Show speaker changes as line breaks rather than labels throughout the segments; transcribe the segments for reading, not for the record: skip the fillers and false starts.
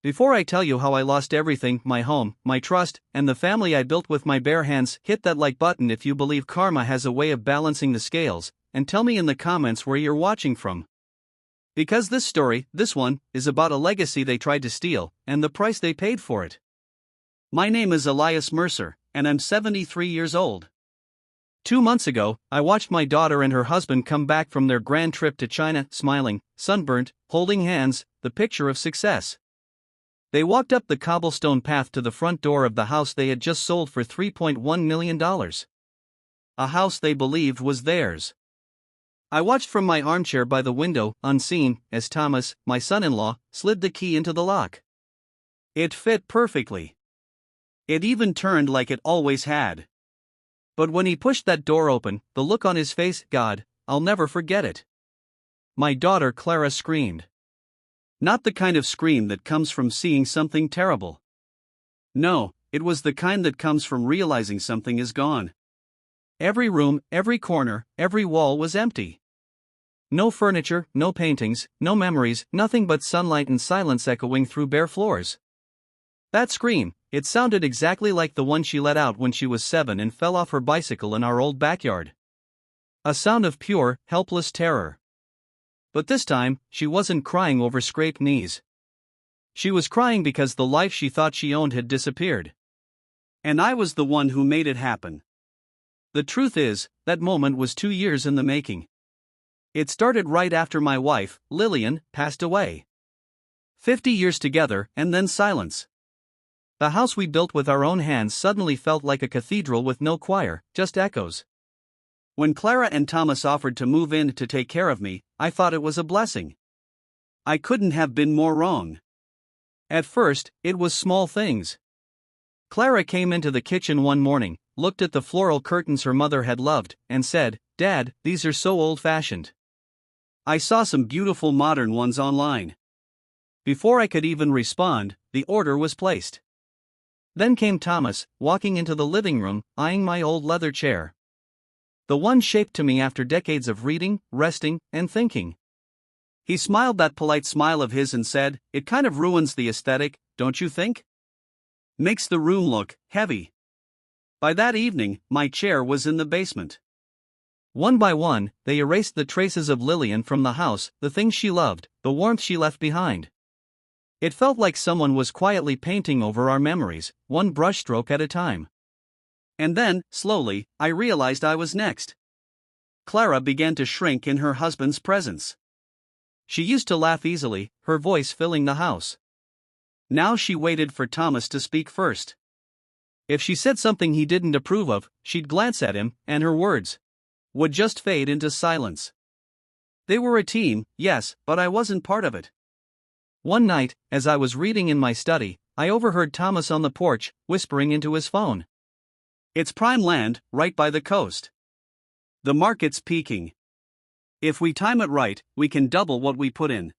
Before I tell you how I lost everything, my home, my trust, and the family I built with my bare hands, hit that like button if you believe karma has a way of balancing the scales, and tell me in the comments where you're watching from. Because this story, this one, is about a legacy they tried to steal, and the price they paid for it. My name is Elias Mercer, and I'm 73 years old. 2 months ago, I watched my daughter and her husband come back from their grand trip to China, smiling, sunburnt, holding hands, the picture of success. They walked up the cobblestone path to the front door of the house they had just sold for $3.1 million. A house they believed was theirs. I watched from my armchair by the window, unseen, as Thomas, my son-in-law, slid the key into the lock. It fit perfectly. It even turned like it always had. But when he pushed that door open, the look on his face, God, I'll never forget it. My daughter Clara screamed. Not the kind of scream that comes from seeing something terrible. No, it was the kind that comes from realizing something is gone. Every room, every corner, every wall was empty. No furniture, no paintings, no memories, nothing but sunlight and silence echoing through bare floors. That scream, it sounded exactly like the one she let out when she was 7 and fell off her bicycle in our old backyard. A sound of pure, helpless terror. But this time, she wasn't crying over scraped knees. She was crying because the life she thought she owned had disappeared. And I was the one who made it happen. The truth is, that moment was 2 years in the making. It started right after my wife, Lillian, passed away. 50 years together, and then silence. The house we built with our own hands suddenly felt like a cathedral with no choir, just echoes. When Clara and Thomas offered to move in to take care of me, I thought it was a blessing. I couldn't have been more wrong. At first, it was small things. Clara came into the kitchen one morning, looked at the floral curtains her mother had loved, and said, "Dad, these are so old-fashioned. I saw some beautiful modern ones online." Before I could even respond, the order was placed. Then came Thomas, walking into the living room, eyeing my old leather chair. The one shaped to me after decades of reading, resting, and thinking. He smiled that polite smile of his and said, "It kind of ruins the aesthetic, don't you think? Makes the room look heavy." By that evening, my chair was in the basement. One by one, they erased the traces of Lillian from the house, the things she loved, the warmth she left behind. It felt like someone was quietly painting over our memories, one brushstroke at a time. And then, slowly, I realized I was next. Clara began to shrink in her husband's presence. She used to laugh easily, her voice filling the house. Now she waited for Thomas to speak first. If she said something he didn't approve of, she'd glance at him, and her words would just fade into silence. They were a team, yes, but I wasn't part of it. One night, as I was reading in my study, I overheard Thomas on the porch, whispering into his phone. "It's prime land, right by the coast. The market's peaking. If we time it right, we can double what we put in.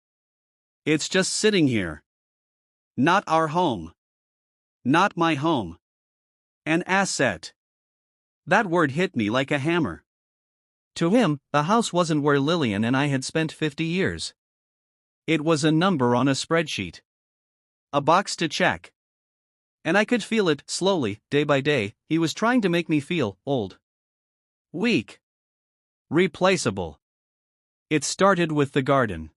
It's just sitting here. Not our home. Not my home. An asset." That word hit me like a hammer. To him, the house wasn't where Lillian and I had spent 50 years. It was a number on a spreadsheet. A box to check. And I could feel it, slowly, day by day, he was trying to make me feel old. Weak. Replaceable. It started with the garden.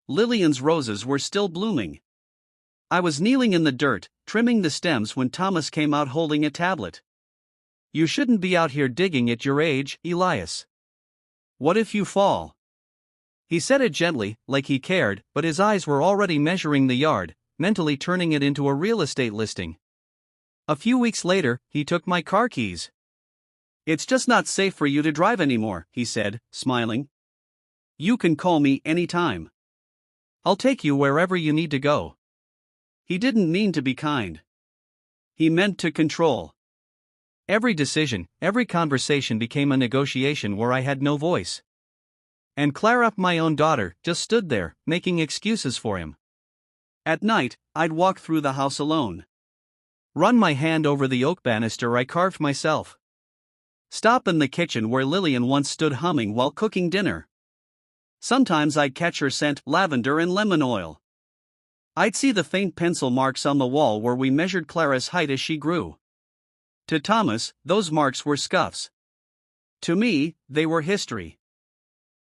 Lillian's roses were still blooming. I was kneeling in the dirt, trimming the stems when Thomas came out holding a tablet. "You shouldn't be out here digging at your age, Elias. What if you fall?" He said it gently, like he cared, but his eyes were already measuring the yard, mentally turning it into a real estate listing. A few weeks later, he took my car keys. "It's just not safe for you to drive anymore," he said, smiling. "You can call me anytime. I'll take you wherever you need to go." He didn't mean to be kind. He meant to control. Every decision, every conversation became a negotiation where I had no voice. And Clara, my own daughter, just stood there, making excuses for him. At night, I'd walk through the house alone. Run my hand over the oak banister I carved myself. Stop in the kitchen where Lillian once stood humming while cooking dinner. Sometimes I'd catch her scent lavender and lemon oil. I'd see the faint pencil marks on the wall where we measured Clara's height as she grew. To Thomas, those marks were scuffs. To me, they were history.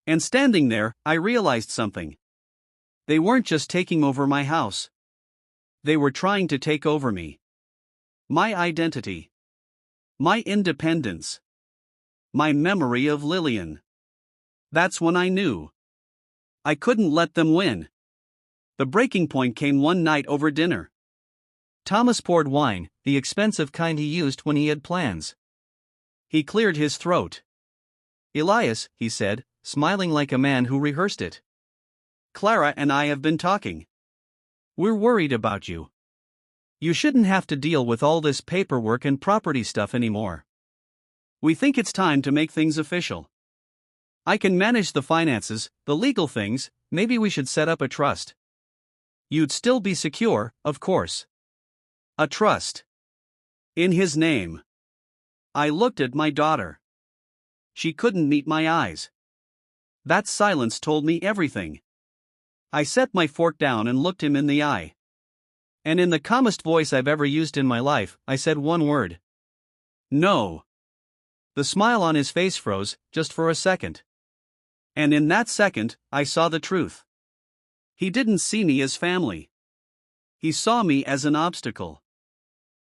And standing there, I realized something. They weren't just taking over my house. They were trying to take over me. My identity. My independence. My memory of Lillian. That's when I knew. I couldn't let them win. The breaking point came one night over dinner. Thomas poured wine, the expensive kind he used when he had plans. He cleared his throat. "Elias," he said, smiling like a man who rehearsed it. "Clara and I have been talking. We're worried about you. You shouldn't have to deal with all this paperwork and property stuff anymore. We think it's time to make things official. I can manage the finances, the legal things, maybe we should set up a trust. You'd still be secure, of course. A trust. In his name." I looked at my daughter. She couldn't meet my eyes. That silence told me everything. I set my fork down and looked him in the eye. And in the calmest voice I've ever used in my life, I said one word. "No." The smile on his face froze, just for a second. And in that second, I saw the truth. He didn't see me as family. He saw me as an obstacle.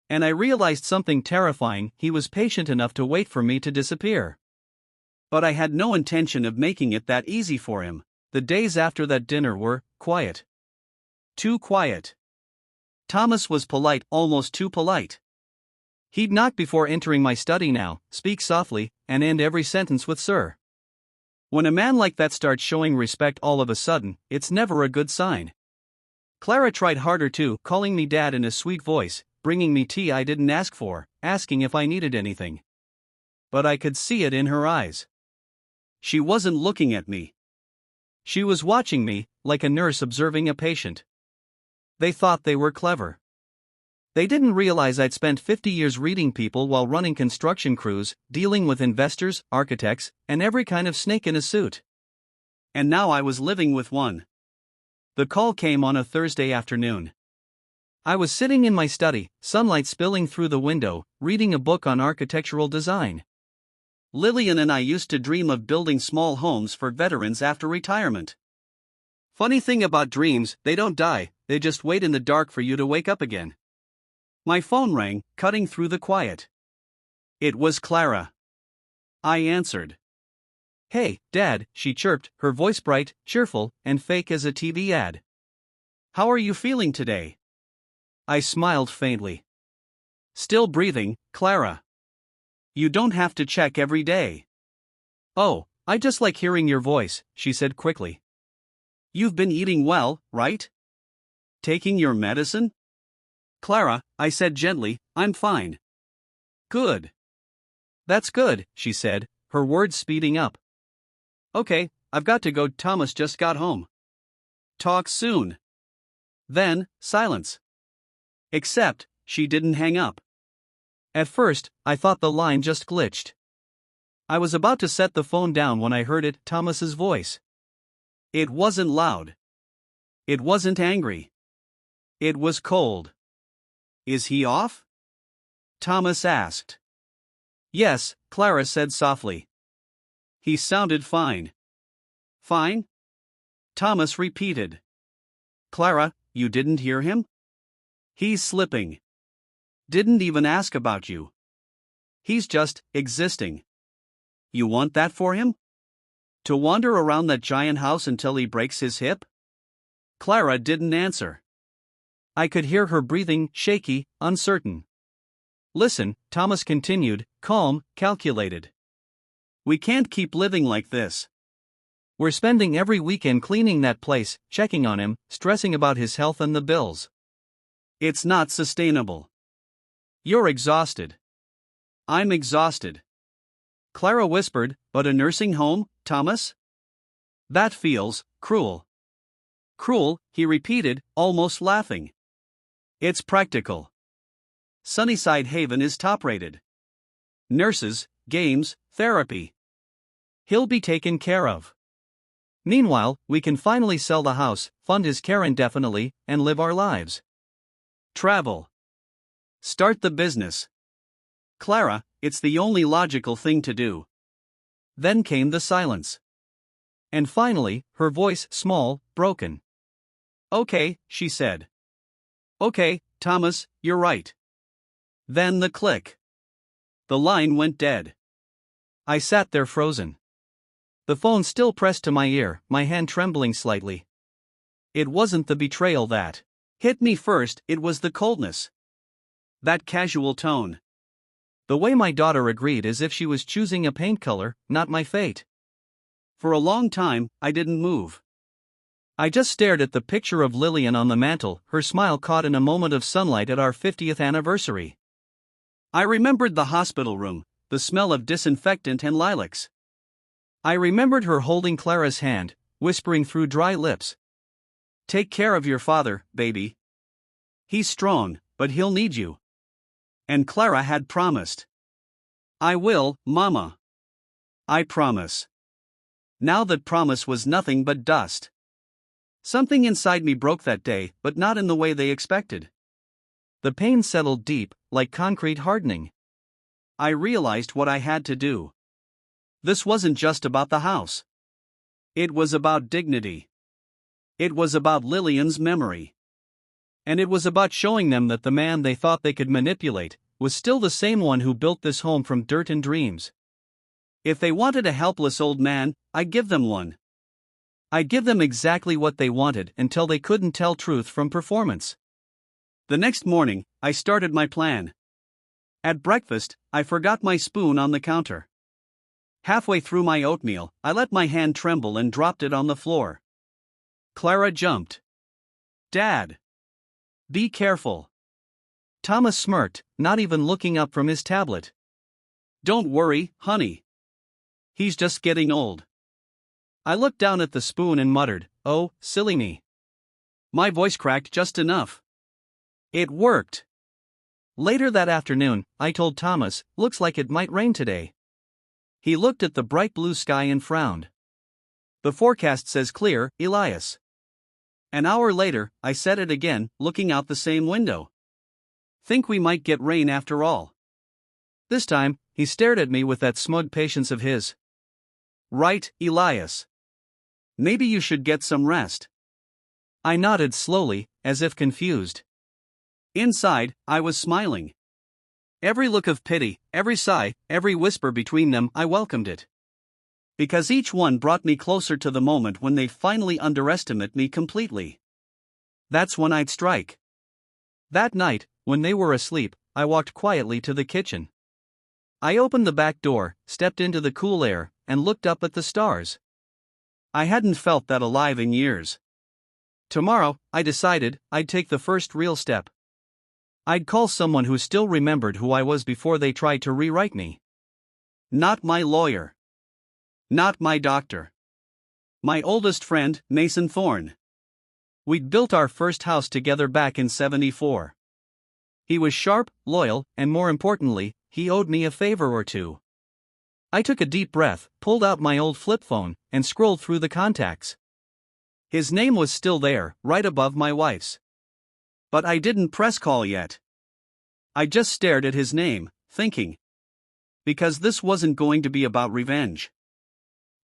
And I realized something terrifying: he was patient enough to wait for me to disappear. But I had no intention of making it that easy for him. The days after that dinner were quiet. Too quiet. Thomas was polite, almost too polite. He'd knock before entering my study now, speak softly, and end every sentence with "sir." When a man like that starts showing respect all of a sudden, it's never a good sign. Clara tried harder too, calling me dad in a sweet voice, bringing me tea I didn't ask for, asking if I needed anything. But I could see it in her eyes. She wasn't looking at me. She was watching me, like a nurse observing a patient. They thought they were clever. They didn't realize I'd spent 50 years reading people while running construction crews, dealing with investors, architects, and every kind of snake in a suit. And now I was living with one. The call came on a Thursday afternoon. I was sitting in my study, sunlight spilling through the window, reading a book on architectural design. Lillian and I used to dream of building small homes for veterans after retirement. Funny thing about dreams, they don't die, they just wait in the dark for you to wake up again. My phone rang, cutting through the quiet. It was Clara. I answered. "Hey, Dad," she chirped, her voice bright, cheerful, and fake as a TV ad. "How are you feeling today?" I smiled faintly. "Still breathing, Clara. You don't have to check every day." "Oh, I just like hearing your voice," she said quickly. "You've been eating well, right? Taking your medicine?" "Clara," I said gently, "I'm fine." "Good. That's good," she said, her words speeding up. "Okay, I've got to go, Thomas just got home. Talk soon." Then, silence. Except, she didn't hang up. At first, I thought the line just glitched. I was about to set the phone down when I heard it, Thomas's voice. It wasn't loud. It wasn't angry. It was cold. "Is he off?" Thomas asked. "Yes," Clara said softly. "He sounded fine." "Fine?" Thomas repeated. "Clara, you didn't hear him? He's slipping. Didn't even ask about you. He's just existing. You want that for him? To wander around that giant house until he breaks his hip?" Clara didn't answer. I could hear her breathing, shaky, uncertain. "Listen," Thomas continued, calm, calculated. "We can't keep living like this. We're spending every weekend cleaning that place, checking on him, stressing about his health and the bills. It's not sustainable. You're exhausted. I'm exhausted." Clara whispered, "But a nursing home, Thomas? That feels cruel." "Cruel," he repeated, almost laughing. "It's practical. Sunnyside Haven is top-rated. Nurses, games, therapy. He'll be taken care of. Meanwhile, we can finally sell the house, fund his care indefinitely, and live our lives. Travel. Start the business. Clara, it's the only logical thing to do. Then came the silence. And finally, her voice small, broken. Okay, she said. Okay, Thomas, you're right. Then the click. The line went dead. I sat there frozen. The phone still pressed to my ear, my hand trembling slightly. It wasn't the betrayal that hit me first, it was the coldness. That casual tone. The way my daughter agreed as if she was choosing a paint color, not my fate. For a long time, I didn't move. I just stared at the picture of Lillian on the mantel, her smile caught in a moment of sunlight at our 50th anniversary. I remembered the hospital room, the smell of disinfectant and lilacs. I remembered her holding Clara's hand, whispering through dry lips. Take care of your father, baby. He's strong, but he'll need you. And Clara had promised. I will, Mama. I promise. Now that promise was nothing but dust. Something inside me broke that day, but not in the way they expected. The pain settled deep, like concrete hardening. I realized what I had to do. This wasn't just about the house. It was about dignity. It was about Lillian's memory. And it was about showing them that the man they thought they could manipulate was still the same one who built this home from dirt and dreams. If they wanted a helpless old man, I'd give them one. I'd give them exactly what they wanted until they couldn't tell truth from performance. The next morning, I started my plan. At breakfast, I forgot my spoon on the counter. Halfway through my oatmeal, I let my hand tremble and dropped it on the floor. Clara jumped. Dad! Be careful. Thomas smirked, not even looking up from his tablet. Don't worry, honey. He's just getting old. I looked down at the spoon and muttered, oh, silly me. My voice cracked just enough. It worked. Later that afternoon, I told Thomas, looks like it might rain today. He looked at the bright blue sky and frowned. The forecast says clear, Elias. An hour later, I said it again, looking out the same window. Think we might get rain after all. This time, he stared at me with that smug patience of his. Right, Elias. Maybe you should get some rest. I nodded slowly, as if confused. Inside, I was smiling. Every look of pity, every sigh, every whisper between them, I welcomed it. Because each one brought me closer to the moment when they finally underestimate me completely. That's when I'd strike. That night, when they were asleep, I walked quietly to the kitchen. I opened the back door, stepped into the cool air, and looked up at the stars. I hadn't felt that alive in years. Tomorrow, I decided, I'd take the first real step. I'd call someone who still remembered who I was before they tried to rewrite me. Not my lawyer. Not my doctor. My oldest friend, Mason Thorne. We'd built our first house together back in '74. He was sharp, loyal, and more importantly, he owed me a favor or two. I took a deep breath, pulled out my old flip phone, and scrolled through the contacts. His name was still there, right above my wife's. But I didn't press call yet. I just stared at his name, thinking. Because this wasn't going to be about revenge.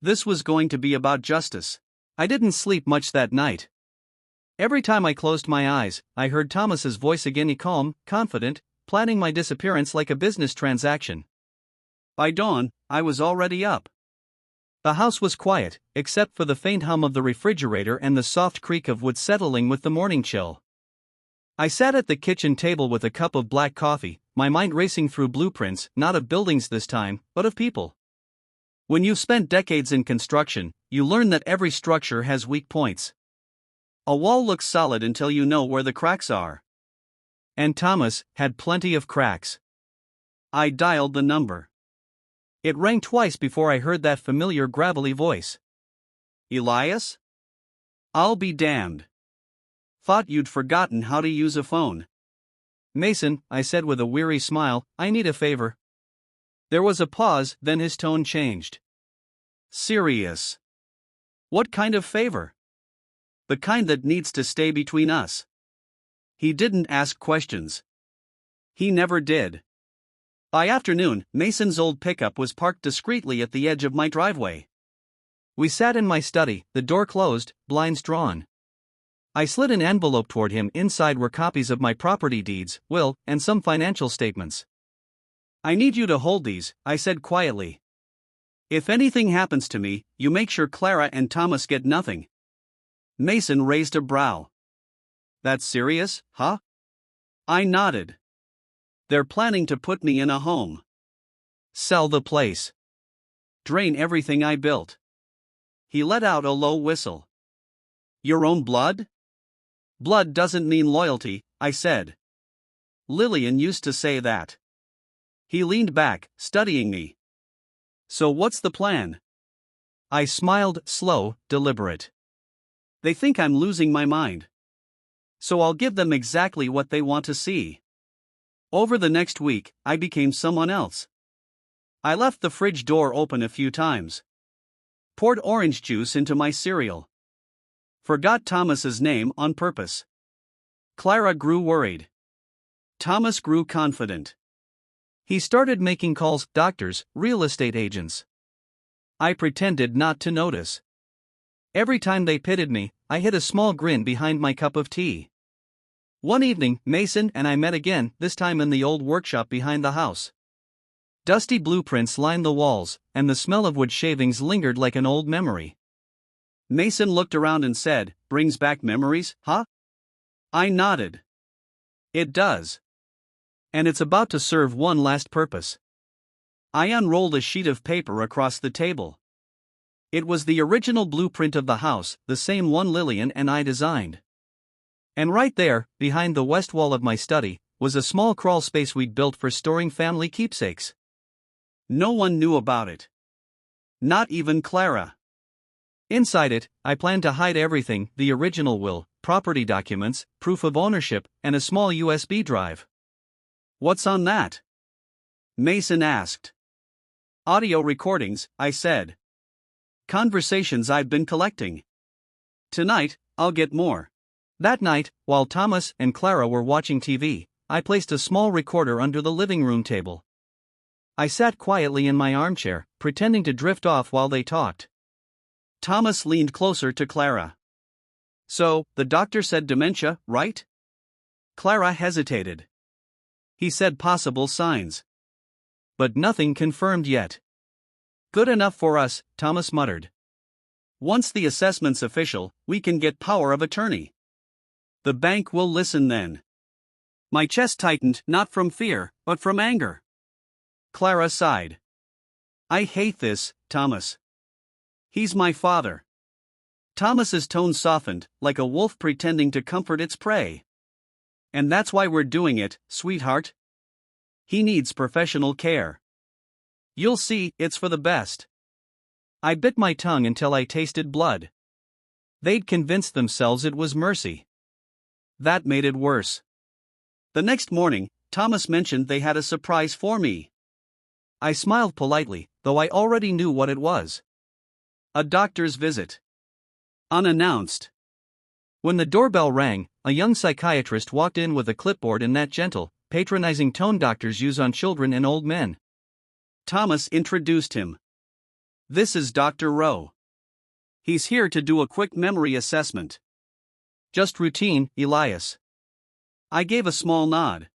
This was going to be about justice. I didn't sleep much that night. Every time I closed my eyes, I heard Thomas's voice again, calm, confident, planning my disappearance like a business transaction. By dawn, I was already up. The house was quiet, except for the faint hum of the refrigerator and the soft creak of wood settling with the morning chill. I sat at the kitchen table with a cup of black coffee, my mind racing through blueprints, not of buildings this time, but of people. When you've spent decades in construction, you learn that every structure has weak points. A wall looks solid until you know where the cracks are. And Thomas had plenty of cracks. I dialed the number. It rang twice before I heard that familiar gravelly voice. Elias? I'll be damned. Thought you'd forgotten how to use a phone. Mason, I said with a weary smile, I need a favor. There was a pause, then his tone changed. Serious. What kind of favor? The kind that needs to stay between us. He didn't ask questions. He never did. By afternoon, Mason's old pickup was parked discreetly at the edge of my driveway. We sat in my study, the door closed, blinds drawn. I slid an envelope toward him. Inside were copies of my property deeds, will, and some financial statements. I need you to hold these, I said quietly. If anything happens to me, you make sure Clara and Thomas get nothing. Mason raised a brow. That's serious, huh? I nodded. They're planning to put me in a home. Sell the place. Drain everything I built. He let out a low whistle. Your own blood? Blood doesn't mean loyalty, I said. Lillian used to say that. He leaned back, studying me. So what's the plan? I smiled, slow, deliberate. They think I'm losing my mind. So I'll give them exactly what they want to see. Over the next week, I became someone else. I left the fridge door open a few times. Poured orange juice into my cereal. Forgot Thomas's name on purpose. Clara grew worried. Thomas grew confident. He started making calls, doctors, real estate agents. I pretended not to notice. Every time they pitted me, I hid a small grin behind my cup of tea. One evening, Mason and I met again, this time in the old workshop behind the house. Dusty blueprints lined the walls, and the smell of wood shavings lingered like an old memory. Mason looked around and said, "Brings back memories, huh?" I nodded. It does. And it's about to serve one last purpose. I unrolled a sheet of paper across the table. It was the original blueprint of the house, the same one Lillian and I designed. And right there, behind the west wall of my study, was a small crawl space we'd built for storing family keepsakes. No one knew about it. Not even Clara. Inside it, I planned to hide everything: the original will, property documents, proof of ownership, and a small USB drive. What's on that? Mason asked. Audio recordings, I said. Conversations I've been collecting. Tonight, I'll get more. That night, while Thomas and Clara were watching TV, I placed a small recorder under the living room table. I sat quietly in my armchair, pretending to drift off while they talked. Thomas leaned closer to Clara. So, the doctor said dementia, right? Clara hesitated. He said possible signs. But nothing confirmed yet. Good enough for us, Thomas muttered. Once the assessment's official, we can get power of attorney. The bank will listen then. My chest tightened, not from fear, but from anger. Clara sighed. I hate this, Thomas. He's my father. Thomas's tone softened, like a wolf pretending to comfort its prey. And that's why we're doing it, sweetheart. He needs professional care. You'll see, it's for the best. I bit my tongue until I tasted blood. They'd convinced themselves it was mercy. That made it worse. The next morning, Thomas mentioned they had a surprise for me. I smiled politely, though I already knew what it was. A doctor's visit. Unannounced. When the doorbell rang, a young psychiatrist walked in with a clipboard in that gentle, patronizing tone doctors use on children and old men. Thomas introduced him. This is Dr. Rowe. He's here to do a quick memory assessment. Just routine, Elias. I gave a small nod.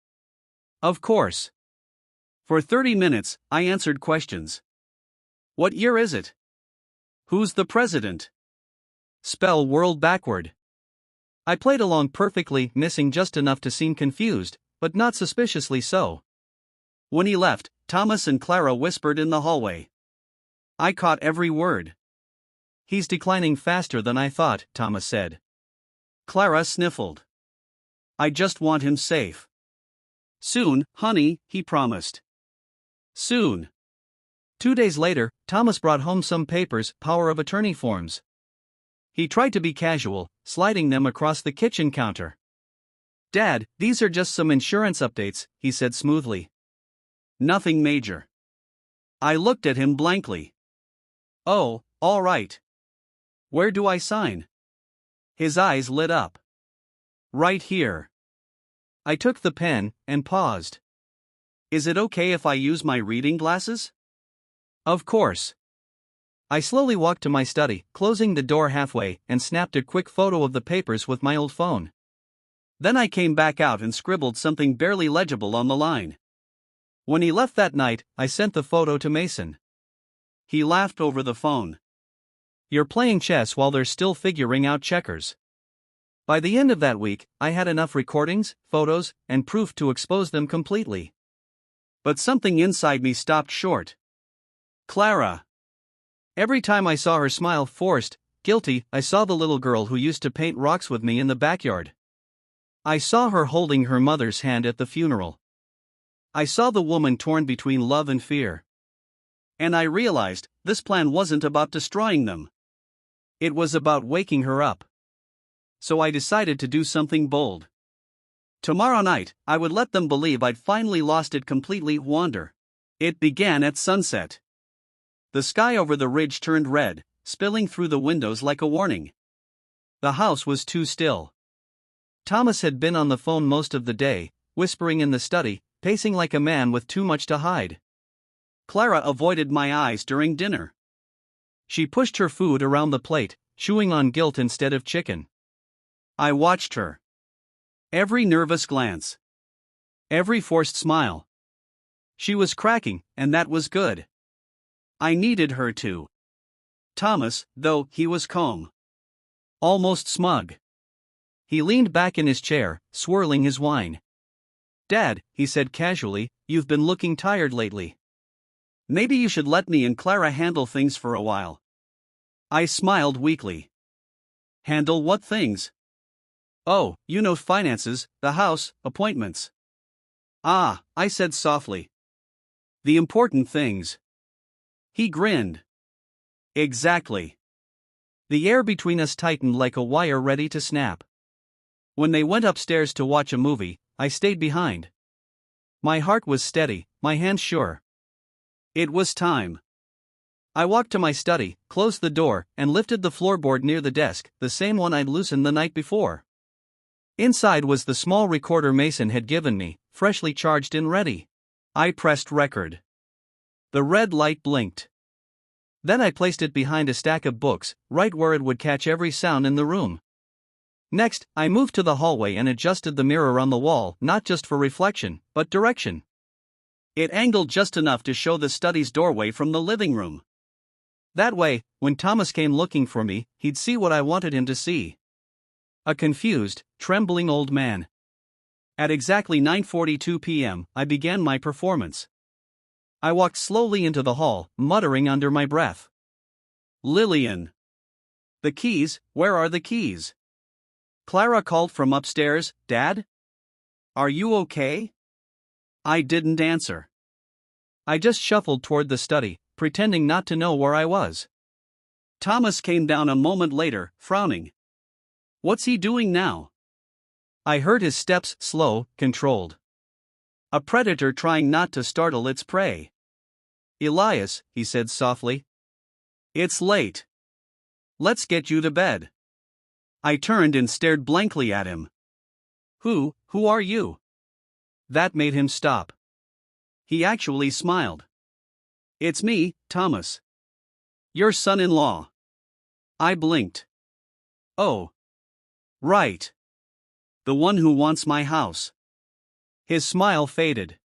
Of course. For 30 minutes, I answered questions. What year is it? Who's the president? Spell world backward. I played along perfectly, missing just enough to seem confused, but not suspiciously so. When he left, Thomas and Clara whispered in the hallway. I caught every word. He's declining faster than I thought, Thomas said. Clara sniffled. I just want him safe. Soon, honey, he promised. Soon. 2 days later, Thomas brought home some papers, power of attorney forms. He tried to be casual, sliding them across the kitchen counter. Dad, these are just some insurance updates, he said smoothly. Nothing major. I looked at him blankly. Oh, all right. Where do I sign? His eyes lit up. Right here. I took the pen and paused. Is it okay if I use my reading glasses? Of course. I slowly walked to my study, closing the door halfway, and snapped a quick photo of the papers with my old phone. Then I came back out and scribbled something barely legible on the line. When he left that night, I sent the photo to Mason. He laughed over the phone. You're playing chess while they're still figuring out checkers. By the end of that week, I had enough recordings, photos, and proof to expose them completely. But something inside me stopped short. Clara. Every time I saw her smile forced, guilty, I saw the little girl who used to paint rocks with me in the backyard. I saw her holding her mother's hand at the funeral. I saw the woman torn between love and fear. And I realized, this plan wasn't about destroying them. It was about waking her up. So I decided to do something bold. Tomorrow night, I would let them believe I'd finally lost it completely. Wander. It began at sunset. The sky over the ridge turned red, spilling through the windows like a warning. The house was too still. Thomas had been on the phone most of the day, whispering in the study, pacing like a man with too much to hide. Clara avoided my eyes during dinner. She pushed her food around the plate, chewing on guilt instead of chicken. I watched her. Every nervous glance. Every forced smile. She was cracking, and that was good. I needed her to. Thomas, though, he was calm. Almost smug. He leaned back in his chair, swirling his wine. Dad, he said casually, you've been looking tired lately. Maybe you should let me and Clara handle things for a while. I smiled weakly. Handle what things? Oh, you know, finances, the house, appointments. Ah, I said softly. The important things. He grinned. Exactly. The air between us tightened like a wire ready to snap. When they went upstairs to watch a movie, I stayed behind. My heart was steady, my hands sure. It was time. I walked to my study, closed the door, and lifted the floorboard near the desk, the same one I'd loosened the night before. Inside was the small recorder Mason had given me, freshly charged and ready. I pressed record. The red light blinked. Then I placed it behind a stack of books, right where it would catch every sound in the room. Next, I moved to the hallway and adjusted the mirror on the wall, not just for reflection, but direction. It angled just enough to show the study's doorway from the living room. That way, when Thomas came looking for me, he'd see what I wanted him to see. A confused, trembling old man. At exactly 9:42 p.m., I began my performance. I walked slowly into the hall, muttering under my breath. Lillian. The keys, where are the keys? Clara called from upstairs, Dad? Are you okay? I didn't answer. I just shuffled toward the study, pretending not to know where I was. Thomas came down a moment later, frowning. What's he doing now? I heard his steps, slow, controlled. A predator trying not to startle its prey. Elias, he said softly. It's late. Let's get you to bed. I turned and stared blankly at him. Who are you? That made him stop. He actually smiled. It's me, Thomas. Your son-in-law. I blinked. Oh. Right. The one who wants my house. His smile faded.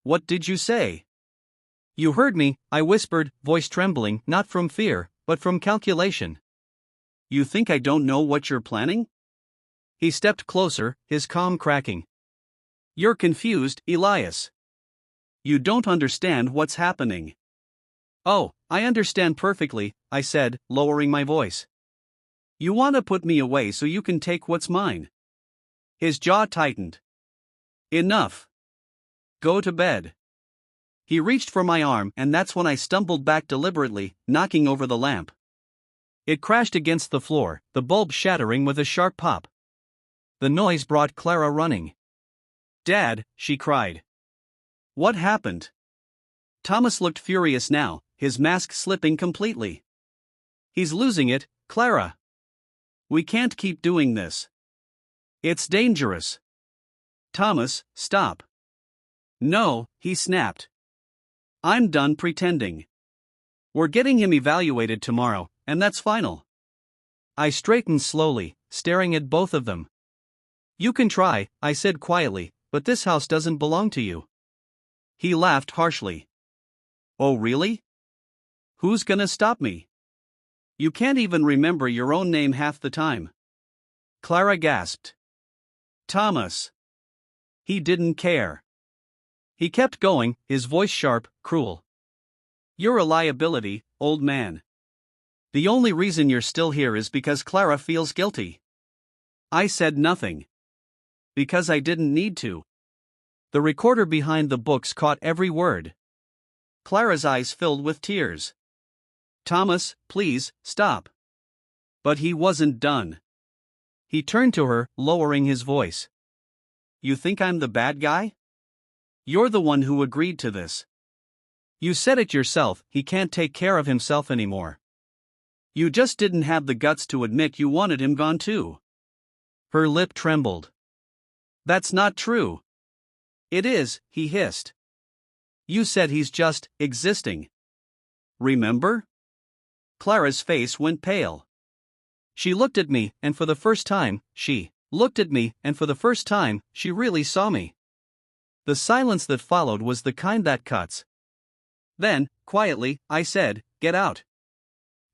What did you say? You heard me, I whispered, voice trembling, not from fear, but from calculation. You think I don't know what you're planning? He stepped closer, his calm cracking. You're confused, Elias. You don't understand what's happening. Oh, I understand perfectly, I said, lowering my voice. You want to put me away so you can take what's mine. His jaw tightened. Enough. Go to bed. He reached for my arm, and that's when I stumbled back deliberately, knocking over the lamp. It crashed against the floor, the bulb shattering with a sharp pop. The noise brought Clara running. Dad, she cried. What happened? Thomas looked furious now, his mask slipping completely. He's losing it, Clara. We can't keep doing this. It's dangerous. Thomas, stop. No, he snapped. I'm done pretending. We're getting him evaluated tomorrow, and that's final. I straightened slowly, staring at both of them. You can try, I said quietly, but this house doesn't belong to you. He laughed harshly. Oh really? Who's gonna stop me? You can't even remember your own name half the time. Clara gasped. Thomas. He didn't care. He kept going, his voice sharp, cruel. You're a liability, old man. The only reason you're still here is because Clara feels guilty. I said nothing. Because I didn't need to. The recorder behind the books caught every word. Clara's eyes filled with tears. Thomas, please, stop. But he wasn't done. He turned to her, lowering his voice. You think I'm the bad guy? You're the one who agreed to this. You said it yourself, he can't take care of himself anymore. You just didn't have the guts to admit you wanted him gone too. Her lip trembled. That's not true. It is, he hissed. You said he's just existing. Remember? Clara's face went pale. She looked at me, and for the first time, she really saw me. The silence that followed was the kind that cuts. Then, quietly, I said, get out.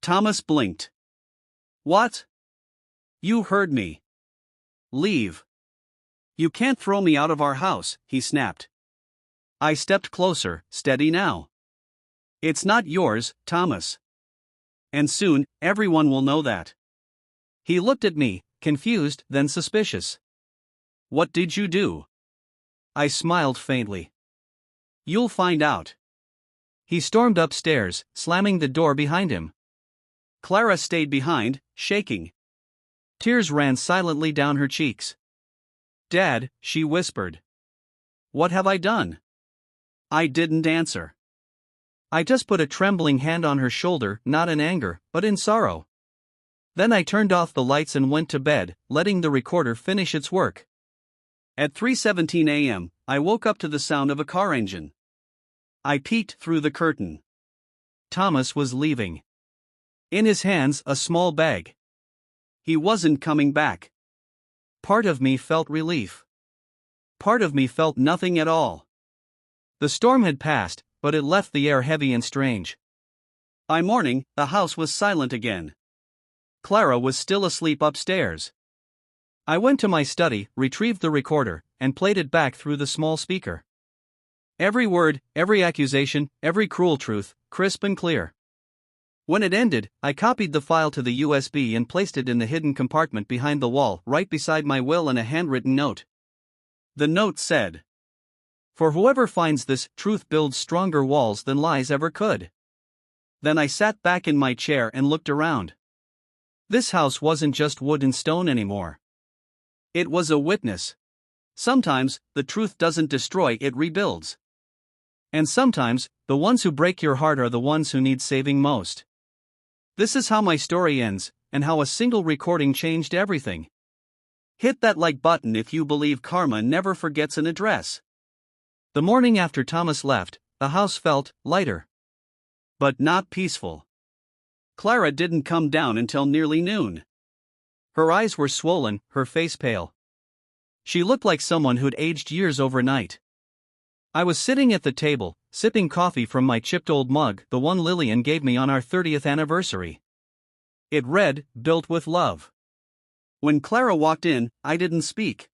Thomas blinked. What? You heard me. Leave. You can't throw me out of our house, he snapped. I stepped closer, steady now. It's not yours, Thomas. And soon, everyone will know that. He looked at me, confused, then suspicious. What did you do? I smiled faintly. You'll find out. He stormed upstairs, slamming the door behind him. Clara stayed behind, shaking. Tears ran silently down her cheeks. Dad, she whispered. What have I done? I didn't answer. I just put a trembling hand on her shoulder, not in anger, but in sorrow. Then I turned off the lights and went to bed, letting the recorder finish its work. At 3:17 a.m., I woke up to the sound of a car engine. I peeked through the curtain. Thomas was leaving. In his hands, a small bag. He wasn't coming back. Part of me felt relief. Part of me felt nothing at all. The storm had passed, but it left the air heavy and strange. By morning, the house was silent again. Clara was still asleep upstairs. I went to my study, retrieved the recorder, and played it back through the small speaker. Every word, every accusation, every cruel truth, crisp and clear. When it ended, I copied the file to the USB and placed it in the hidden compartment behind the wall, right beside my will and a handwritten note. The note said, "For whoever finds this, truth builds stronger walls than lies ever could." Then I sat back in my chair and looked around. This house wasn't just wood and stone anymore. It was a witness. Sometimes, the truth doesn't destroy, it rebuilds. And sometimes, the ones who break your heart are the ones who need saving most. This is how my story ends, and how a single recording changed everything. Hit that like button if you believe karma never forgets an address. The morning after Thomas left, the house felt lighter. But not peaceful. Clara didn't come down until nearly noon. Her eyes were swollen, her face pale. She looked like someone who'd aged years overnight. I was sitting at the table, sipping coffee from my chipped old mug, the one Lillian gave me on our 30th anniversary. It read, "Built with love." When Clara walked in, I didn't speak.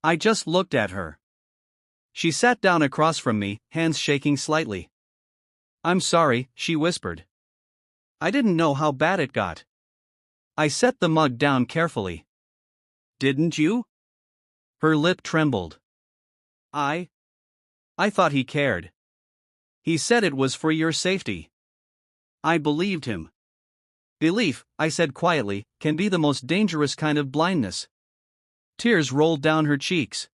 I just looked at her. She sat down across from me, hands shaking slightly. "I'm sorry," she whispered. "I didn't know how bad it got." I set the mug down carefully. "Didn't you?" Her lip trembled. I thought he cared. He said it was for your safety." I believed him. Belief, I said quietly, can be the most dangerous kind of blindness. Tears rolled down her cheeks.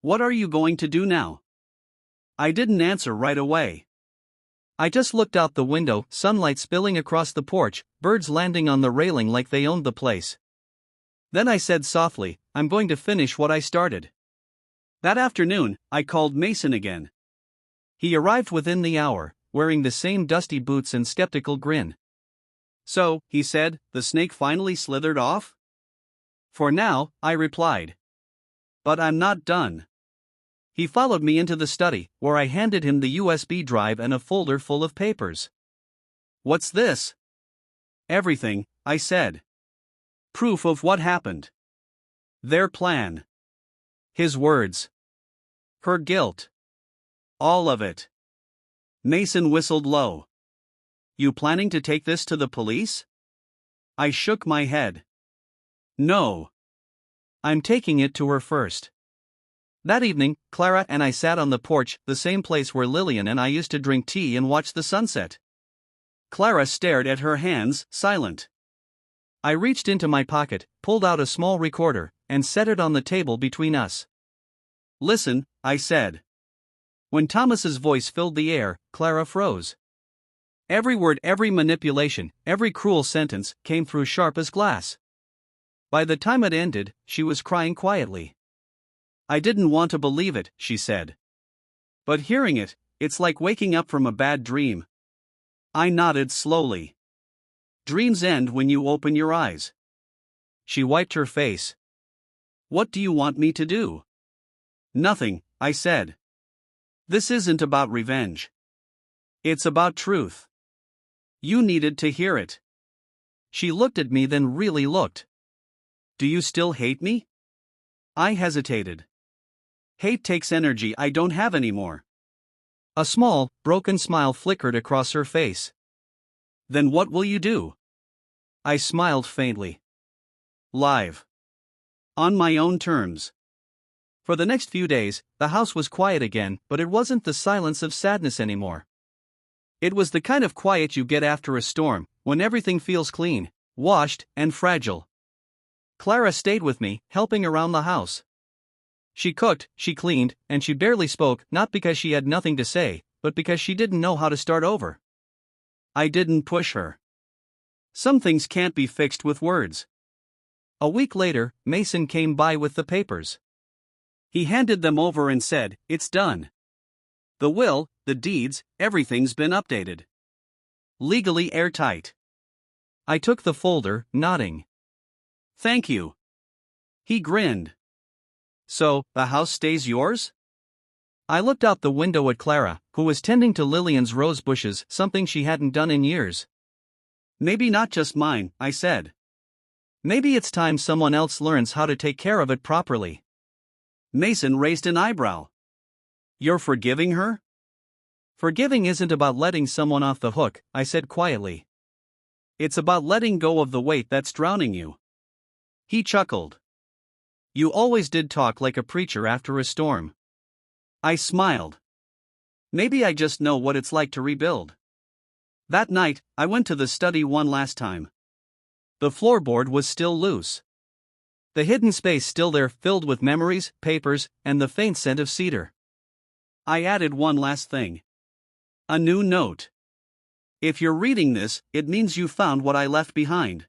"What are you going to do now?" I didn't answer right away. I just looked out the window, sunlight spilling across the porch, birds landing on the railing like they owned the place. Then I said softly, I'm going to finish what I started. That afternoon, I called Mason again. He arrived within the hour, wearing the same dusty boots and skeptical grin. So, he said, the snake finally slithered off? For now, I replied. But I'm not done. He followed me into the study, where I handed him the USB drive and a folder full of papers. What's this? Everything, I said. Proof of what happened. Their plan. His words. Her guilt. All of it. Mason whistled low. You planning to take this to the police? I shook my head. No. I'm taking it to her first. That evening, Clara and I sat on the porch, the same place where Lillian and I used to drink tea and watch the sunset. Clara stared at her hands, silent. I reached into my pocket, pulled out a small recorder, and set it on the table between us. Listen, I said. When Thomas's voice filled the air, Clara froze. Every word, every manipulation, every cruel sentence came through sharp as glass. By the time it ended, she was crying quietly. I didn't want to believe it, she said. But hearing it, it's like waking up from a bad dream. I nodded slowly. Dreams end when you open your eyes. She wiped her face. What do you want me to do? Nothing, I said. This isn't about revenge. It's about truth. You needed to hear it. She looked at me, then really looked. Do you still hate me? I hesitated. Hate takes energy I don't have anymore. A small, broken smile flickered across her face. Then what will you do? I smiled faintly. Live. On my own terms. For the next few days, the house was quiet again, but it wasn't the silence of sadness anymore. It was the kind of quiet you get after a storm, when everything feels clean, washed, and fragile. Clara stayed with me, helping around the house. She cooked, she cleaned, and she barely spoke, not because she had nothing to say, but because she didn't know how to start over. I didn't push her. Some things can't be fixed with words. A week later, Mason came by with the papers. He handed them over and said, It's done. The will, the deeds, everything's been updated. Legally airtight. I took the folder, nodding. Thank you. He grinned. So, the house stays yours? I looked out the window at Clara, who was tending to Lillian's rose bushes, something she hadn't done in years. Maybe not just mine, I said. Maybe it's time someone else learns how to take care of it properly. Mason raised an eyebrow. You're forgiving her? Forgiving isn't about letting someone off the hook, I said quietly. It's about letting go of the weight that's drowning you. He chuckled. You always did talk like a preacher after a storm. I smiled. Maybe I just know what it's like to rebuild. That night, I went to the study one last time. The floorboard was still loose. The hidden space still there, filled with memories, papers, and the faint scent of cedar. I added one last thing. A new note. If you're reading this, it means you found what I left behind.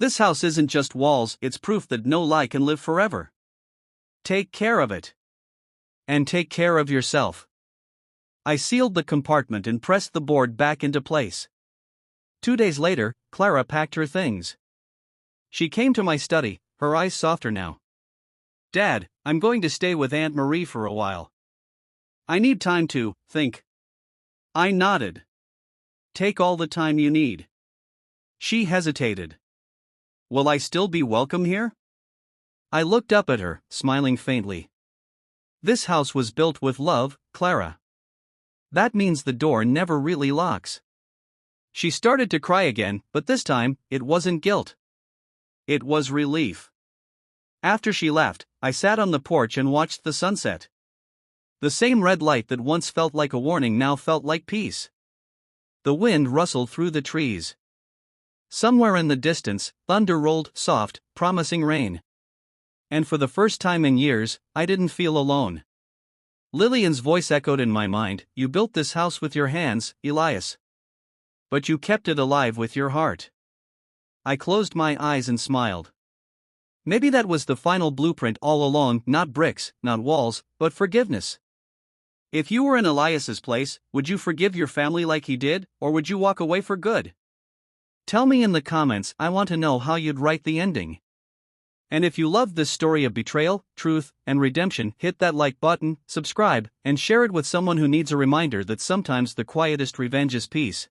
This house isn't just walls, it's proof that no lie can live forever. Take care of it. And take care of yourself. I sealed the compartment and pressed the board back into place. 2 days later, Clara packed her things. She came to my study, her eyes softer now. Dad, I'm going to stay with Aunt Marie for a while. I need time to think. I nodded. Take all the time you need. She hesitated. Will I still be welcome here? I looked up at her, smiling faintly. This house was built with love, Clara. That means the door never really locks. She started to cry again, but this time, it wasn't guilt. It was relief. After she left, I sat on the porch and watched the sunset. The same red light that once felt like a warning now felt like peace. The wind rustled through the trees. Somewhere in the distance, thunder rolled, soft, promising rain. And for the first time in years, I didn't feel alone. Lillian's voice echoed in my mind, "You built this house with your hands, Elias. But you kept it alive with your heart." I closed my eyes and smiled. Maybe that was the final blueprint all along, not bricks, not walls, but forgiveness. If you were in Elias's place, would you forgive your family like he did, or would you walk away for good? Tell me in the comments, I want to know how you'd write the ending. And if you loved this story of betrayal, truth, and redemption, hit that like button, subscribe, and share it with someone who needs a reminder that sometimes the quietest revenge is peace.